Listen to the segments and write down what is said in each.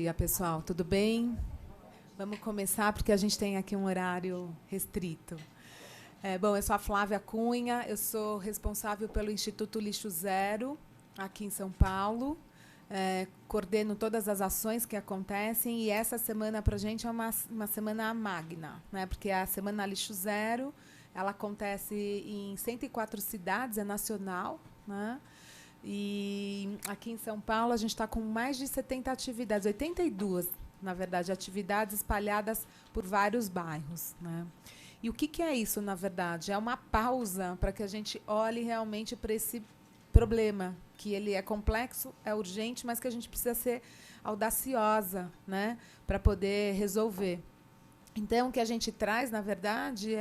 dia, pessoal. Tudo bem? Vamos começar, porque a gente tem aqui um horário restrito. Bom, eu sou a Flávia Cunha, eu sou responsável pelo Instituto Lixo Zero, aqui em São Paulo. Coordeno todas as ações que acontecem, e essa semana, para a gente, é uma semana magna, né? Porque a Semana Lixo Zero, ela acontece em 104 cidades, é nacional, né? E aqui em São Paulo a gente está com mais de 70 atividades, 82, na verdade, atividades espalhadas por vários bairros, né? E o que é isso, na verdade? É uma pausa para que a gente olhe realmente para esse problema, que ele é complexo, é urgente, mas que a gente precisa ser audaciosa, né, para poder resolver. Então, o que a gente traz, na verdade,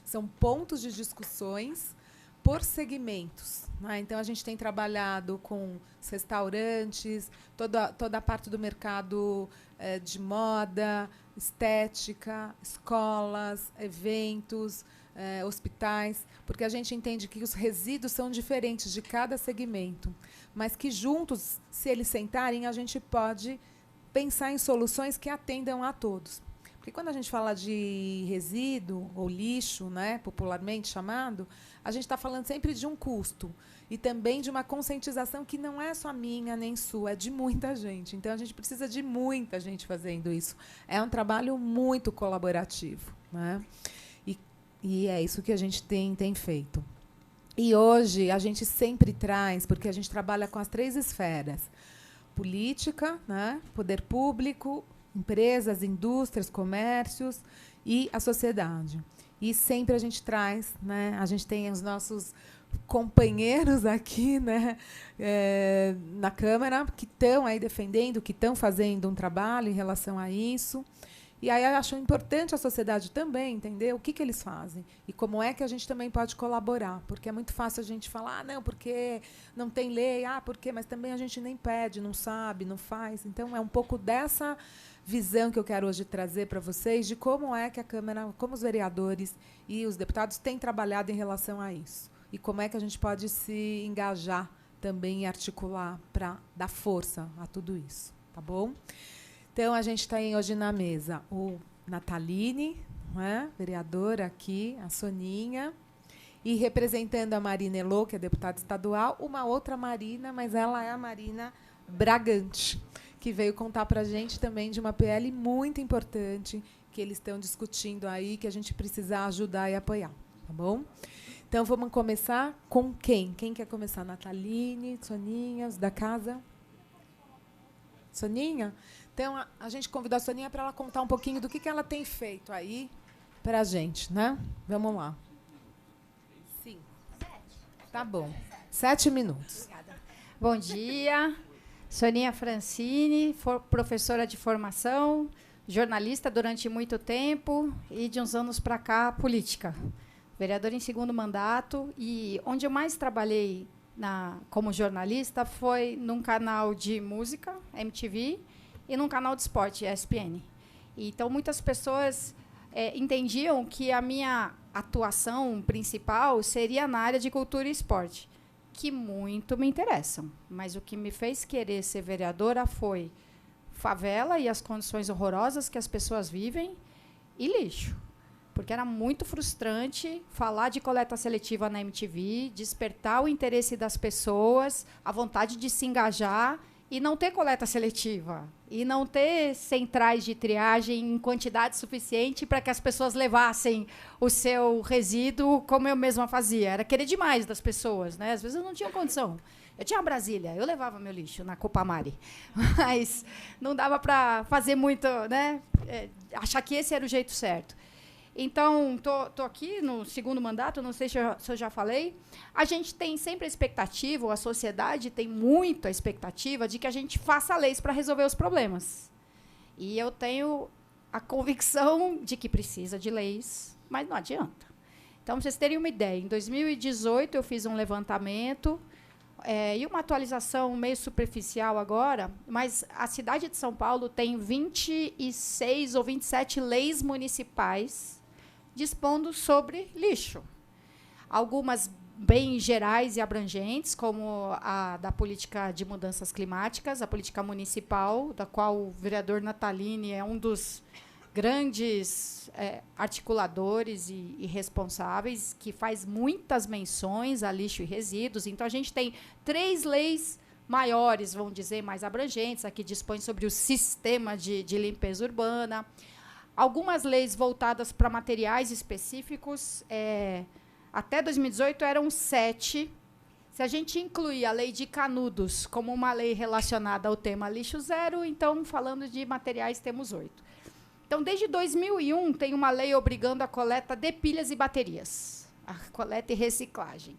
são pontos de discussões por segmentos, né? Então, a gente tem trabalhado com os restaurantes, toda a parte do mercado de moda, estética, escolas, eventos, hospitais, porque a gente entende que os resíduos são diferentes de cada segmento, mas que juntos, se eles sentarem, a gente pode pensar em soluções que atendam a todos. Porque quando a gente fala de resíduo ou lixo, né, popularmente chamado, a gente está falando sempre de um custo e também de uma conscientização que não é só minha nem sua, é de muita gente. Então, a gente precisa de muita gente fazendo isso. É um trabalho muito colaborativo, né? E é isso que a gente tem feito. E hoje a gente sempre traz, porque a gente trabalha com as 3 esferas: política, né, poder público, empresas, indústrias, comércios e a sociedade. E sempre a gente traz, né, a gente tem os nossos companheiros aqui, né, na Câmara, que estão aí defendendo, que estão fazendo um trabalho em relação a isso. E aí eu acho importante a sociedade também entender o que eles fazem e como é que a gente também pode colaborar, porque é muito fácil a gente falar, não, porque não tem lei, porque, mas também a gente nem pede, não sabe, não faz. Então, é um pouco dessa visão que eu quero hoje trazer para vocês de como é que a Câmara, como os vereadores e os deputados têm trabalhado em relação a isso e como é que a gente pode se engajar também e articular para dar força a tudo isso, tá bom? Então, a gente tem hoje na mesa o Nataline, né, vereadora aqui, a Soninha, e representando a Marina Elô, que é deputada estadual, uma outra Marina, mas ela é a Marina Bragante, que veio contar para a gente também de uma PL muito importante que eles estão discutindo aí, que a gente precisa ajudar e apoiar, tá bom? Então, vamos começar com quem? Quem quer começar? Nataline, Soninha, os da casa? Soninha? Então, a gente convidou a Soninha para ela contar um pouquinho do que ela tem feito aí para a gente, né? Vamos lá. 5. 7. Tá bom. 7 minutos. Obrigada. Bom dia. Soninha Francini, professora de formação, jornalista durante muito tempo e, de uns anos para cá, política. Vereadora em 2º mandato. E onde eu mais trabalhei como jornalista foi num canal de música, MTV, e num canal de esporte, ESPN. Então, muitas pessoas entendiam que a minha atuação principal seria na área de cultura e esporte, que muito me interessam. Mas o que me fez querer ser vereadora foi favela e as condições horrorosas que as pessoas vivem e lixo. Porque era muito frustrante falar de coleta seletiva na MTV, despertar o interesse das pessoas, a vontade de se engajar e não ter coleta seletiva, e não ter centrais de triagem em quantidade suficiente para que as pessoas levassem o seu resíduo como eu mesma fazia. Era querer demais das pessoas, né? Às vezes eu não tinha condição. Eu tinha Brasília, eu levava meu lixo na Copamare, mas não dava para fazer muito, né? Achar que esse era o jeito certo. Então, estou aqui no 2º mandato, não sei se eu já falei. A gente tem sempre a expectativa, ou a sociedade tem muita expectativa, de que a gente faça leis para resolver os problemas. E eu tenho a convicção de que precisa de leis, mas não adianta. Então, para vocês terem uma ideia, em 2018 eu fiz um levantamento e uma atualização meio superficial agora, mas a cidade de São Paulo tem 26 ou 27 leis municipais dispondo sobre lixo. algumas bem gerais e abrangentes, como a da política de mudanças climáticas, a política municipal, da qual o vereador Natalini é um dos grandes articuladores e responsáveis, que faz muitas menções a lixo e resíduos. Então, a gente tem 3 leis maiores, vamos dizer, mais abrangentes, aqui dispõe sobre o sistema de limpeza urbana. Algumas leis voltadas para materiais específicos, até 2018 eram 7. Se a gente incluir a lei de Canudos como uma lei relacionada ao tema lixo zero, então, falando de materiais, temos 8. Então, desde 2001, tem uma lei obrigando a coleta de pilhas e baterias, a coleta e reciclagem.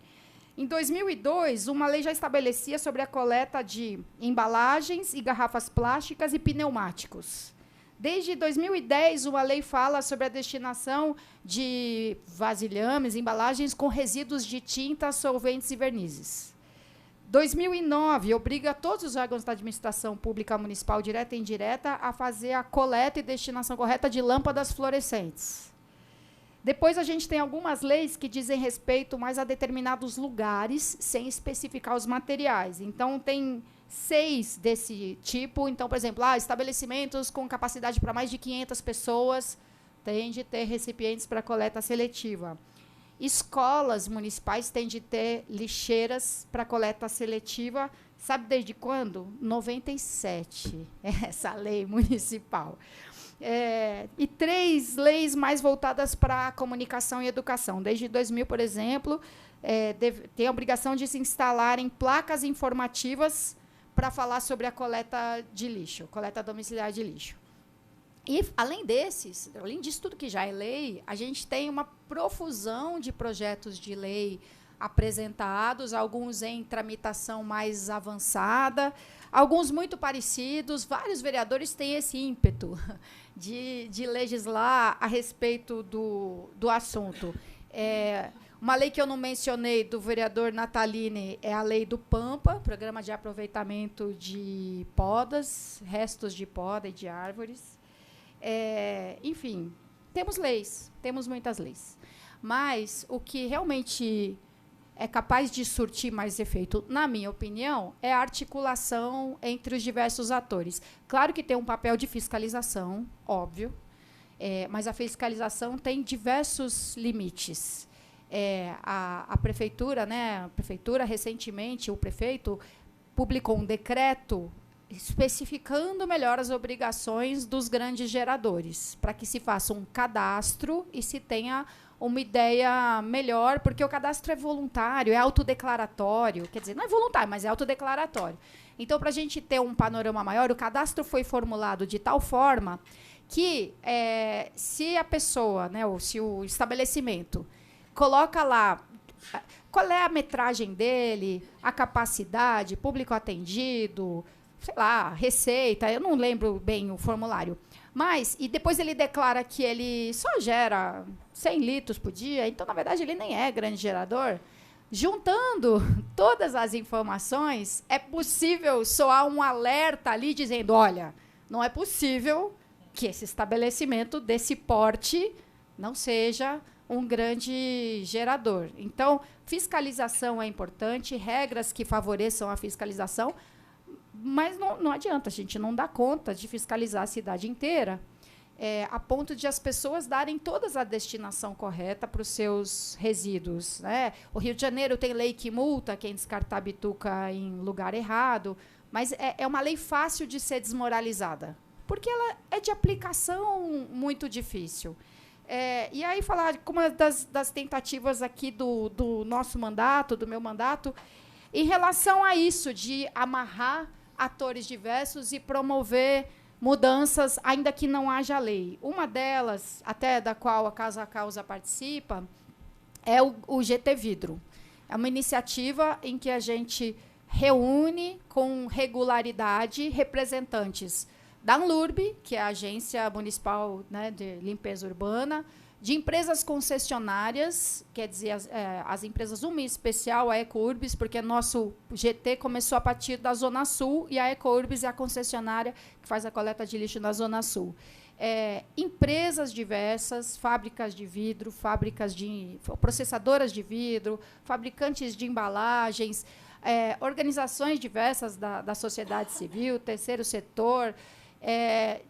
Em 2002, uma lei já estabelecia sobre a coleta de embalagens e garrafas plásticas e pneumáticos. Desde 2010, uma lei fala sobre a destinação de vasilhames, embalagens com resíduos de tintas, solventes e vernizes. 2009, obriga todos os órgãos da administração pública municipal, direta e indireta, a fazer a coleta e destinação correta de lâmpadas fluorescentes. Depois, a gente tem algumas leis que dizem respeito mais a determinados lugares, sem especificar os materiais. Então, tem 6 desse tipo. Então, por exemplo, estabelecimentos com capacidade para mais de 500 pessoas têm de ter recipientes para coleta seletiva. Escolas municipais têm de ter lixeiras para coleta seletiva. Sabe desde quando? 97, essa lei municipal. E 3 leis mais voltadas para a comunicação e educação. Desde 2000, por exemplo, tem a obrigação de se instalarem placas informativas para falar sobre a coleta de lixo, coleta domiciliar de lixo. E, além disso tudo que já é lei, a gente tem uma profusão de projetos de lei apresentados, alguns em tramitação mais avançada, alguns muito parecidos. Vários vereadores têm esse ímpeto de legislar a respeito do assunto. Uma lei que eu não mencionei, do vereador Natalini, é a lei do PAMPA, Programa de Aproveitamento de Podas, restos de poda e de árvores. Enfim, temos leis, temos muitas leis. Mas o que realmente é capaz de surtir mais efeito, na minha opinião, é a articulação entre os diversos atores. Claro que tem um papel de fiscalização, óbvio, mas a fiscalização tem diversos limites. A prefeitura, recentemente, o prefeito publicou um decreto especificando melhor as obrigações dos grandes geradores, para que se faça um cadastro e se tenha uma ideia melhor, porque o cadastro é voluntário, é autodeclaratório, quer dizer, não é voluntário, mas é autodeclaratório. Então, para a gente ter um panorama maior, o cadastro foi formulado de tal forma que, se a pessoa, ou se o estabelecimento coloca lá qual é a metragem dele, a capacidade, público atendido, sei lá, receita, eu não lembro bem o formulário. Mas, e depois ele declara que ele só gera 100 litros por dia, então, na verdade, ele nem é grande gerador. Juntando todas as informações, é possível soar um alerta ali dizendo, olha, não é possível que esse estabelecimento desse porte não seja um grande gerador. Então, fiscalização é importante, regras que favoreçam a fiscalização, mas não adianta, a gente não dá conta de fiscalizar a cidade inteira, a ponto de as pessoas darem todas a destinação correta para os seus resíduos. O Rio de Janeiro tem lei que multa quem descartar bituca em lugar errado, mas é uma lei fácil de ser desmoralizada, porque ela é de aplicação muito difícil. E aí falar como uma das tentativas aqui do nosso mandato, do meu mandato, em relação a isso, de amarrar atores diversos e promover mudanças, ainda que não haja lei. Uma delas, até da qual a Casa a Causa participa, é o GT Vidro. É uma iniciativa em que a gente reúne com regularidade representantes da ANLURB, que é a Agência Municipal, de Limpeza Urbana, de empresas concessionárias, quer dizer, as empresas, uma em especial, a EcoUrbis, porque nosso GT começou a partir da Zona Sul, e a EcoUrbis é a concessionária que faz a coleta de lixo na Zona Sul. empresas diversas, fábricas de vidro, processadoras de vidro, fabricantes de embalagens, organizações diversas da sociedade civil, terceiro setor,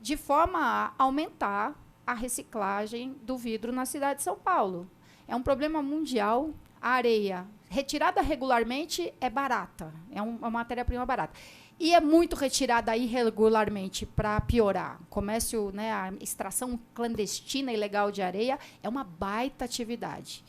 de forma a aumentar a reciclagem do vidro na cidade de São Paulo. É um problema mundial. A areia, retirada regularmente, é barata, é uma matéria-prima barata. E é muito retirada irregularmente para piorar. O comércio, né, a extração clandestina e ilegal de areia é uma baita atividade.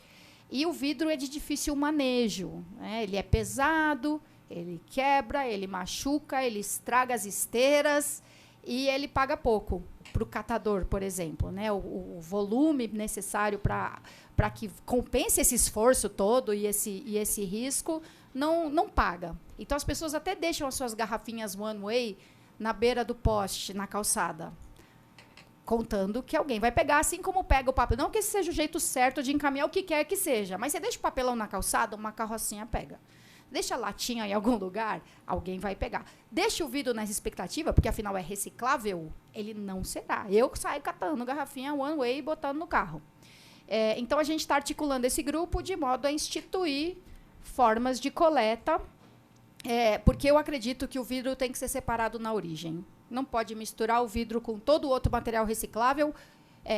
E o vidro é de difícil manejo, né? Ele é pesado, ele quebra, ele machuca, ele estraga as esteiras e ele paga pouco para o catador, por exemplo, né? O volume necessário para que compense esse esforço todo e esse risco não paga. Então, as pessoas até deixam as suas garrafinhas one way na beira do poste, na calçada, contando que alguém vai pegar, assim como pega o papel. Não que esse seja o jeito certo de encaminhar o que quer que seja, mas você deixa o papelão na calçada, uma carrocinha pega. Deixa a latinha em algum lugar, alguém vai pegar. Deixa o vidro nessa expectativa, porque, afinal, é reciclável, ele não será. Eu saio catando garrafinha one way e botando no carro. Então, a gente está articulando esse grupo de modo a instituir formas de coleta, porque eu acredito que o vidro tem que ser separado na origem. Não pode misturar o vidro com todo o outro material reciclável,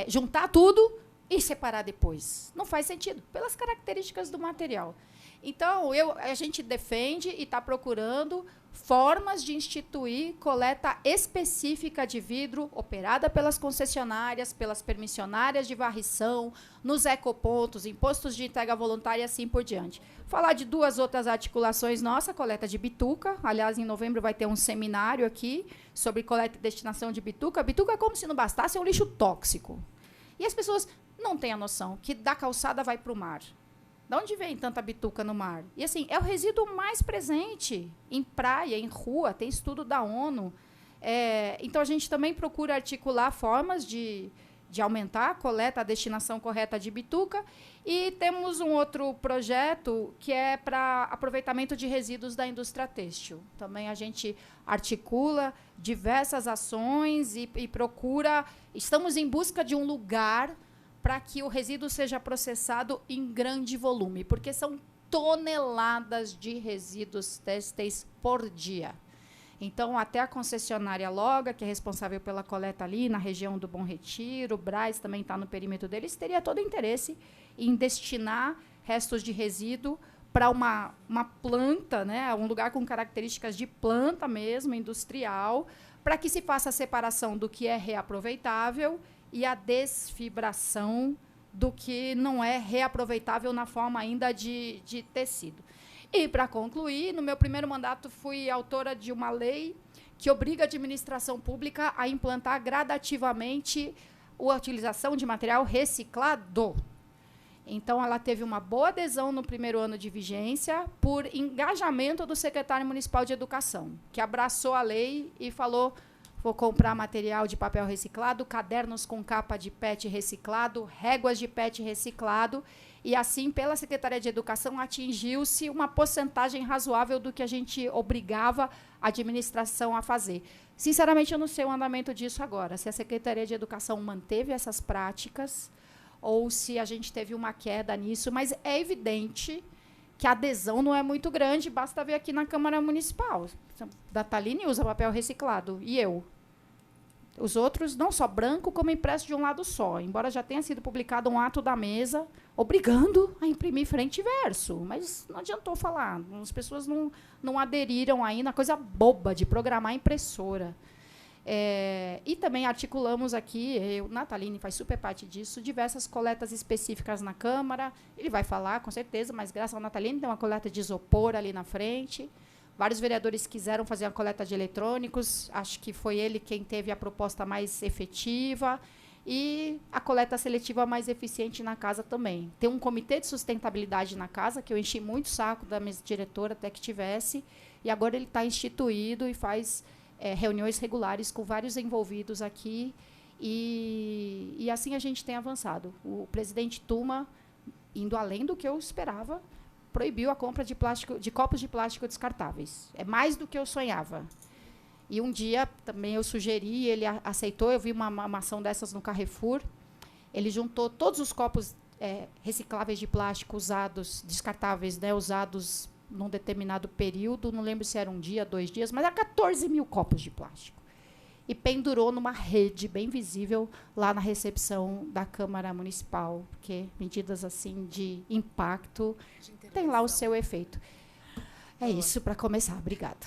juntar tudo e separar depois. Não faz sentido, pelas características do material. Então, a gente defende e está procurando formas de instituir coleta específica de vidro, operada pelas concessionárias, pelas permissionárias de varrição, nos ecopontos, em postos de entrega voluntária e assim por diante. Falar de 2 outras articulações nossa, coleta de bituca. Aliás, em novembro vai ter um seminário aqui sobre coleta e destinação de bituca. Bituca, como se não bastasse, é um lixo tóxico. E as pessoas não têm a noção que da calçada vai para o mar. De onde vem tanta bituca no mar? E, assim, é o resíduo mais presente em praia, em rua, tem estudo da ONU. Então, a gente também procura articular formas de aumentar a coleta, a destinação correta de bituca. E temos um outro projeto que é para aproveitamento de resíduos da indústria têxtil. Também a gente articula diversas ações e procura... Estamos em busca de um lugar para que o resíduo seja processado em grande volume, porque são toneladas de resíduos têxteis por dia. Então, até a concessionária Loga, que é responsável pela coleta ali na região do Bom Retiro, o Brás também está no perímetro deles, teria todo o interesse em destinar restos de resíduo para uma planta, né, um lugar com características de planta mesmo, industrial, para que se faça a separação do que é reaproveitável e a desfibração do que não é reaproveitável na forma ainda de tecido. E, para concluir, no meu primeiro mandato, fui autora de uma lei que obriga a administração pública a implantar gradativamente a utilização de material reciclado. Então, ela teve uma boa adesão no primeiro ano de vigência por engajamento do secretário municipal de Educação, que abraçou a lei e falou: vou comprar material de papel reciclado, cadernos com capa de PET reciclado, réguas de PET reciclado. E, assim, pela Secretaria de Educação, atingiu-se uma porcentagem razoável do que a gente obrigava a administração a fazer. Sinceramente, eu não sei o andamento disso agora, se a Secretaria de Educação manteve essas práticas ou se a gente teve uma queda nisso, mas é evidente que a adesão não é muito grande, basta ver aqui na Câmara Municipal. Da Thaline usa papel reciclado, e eu. Os outros, não só branco, como impresso de um lado só, embora já tenha sido publicado um ato da mesa obrigando a imprimir frente e verso. Mas não adiantou falar, as pessoas não aderiram ainda, coisa boba de programar impressora. E também articulamos aqui, Nataline faz super parte disso, diversas coletas específicas na Câmara. Ele vai falar, com certeza, mas graças ao Nataline tem uma coleta de isopor ali na frente. Vários vereadores quiseram fazer a coleta de eletrônicos, acho que foi ele quem teve a proposta mais efetiva, e a coleta seletiva mais eficiente na casa também. Tem um comitê de sustentabilidade na casa, que eu enchi muito o saco da mesa diretora até que tivesse, e agora ele está instituído e faz reuniões regulares com vários envolvidos aqui, e assim a gente tem avançado. O presidente Tuma, indo além do que eu esperava, proibiu a compra de copos de plástico descartáveis. É mais do que eu sonhava. E um dia também eu sugeri, ele aceitou, eu vi uma ação dessas no Carrefour. Ele juntou todos os copos recicláveis de plástico usados, descartáveis, né, usados num determinado período, não lembro se era um dia, 2 dias, mas era 14 mil copos de plástico. E pendurou numa rede bem visível lá na recepção da Câmara Municipal, porque medidas assim de impacto têm lá o seu efeito. É isso para começar. Obrigada.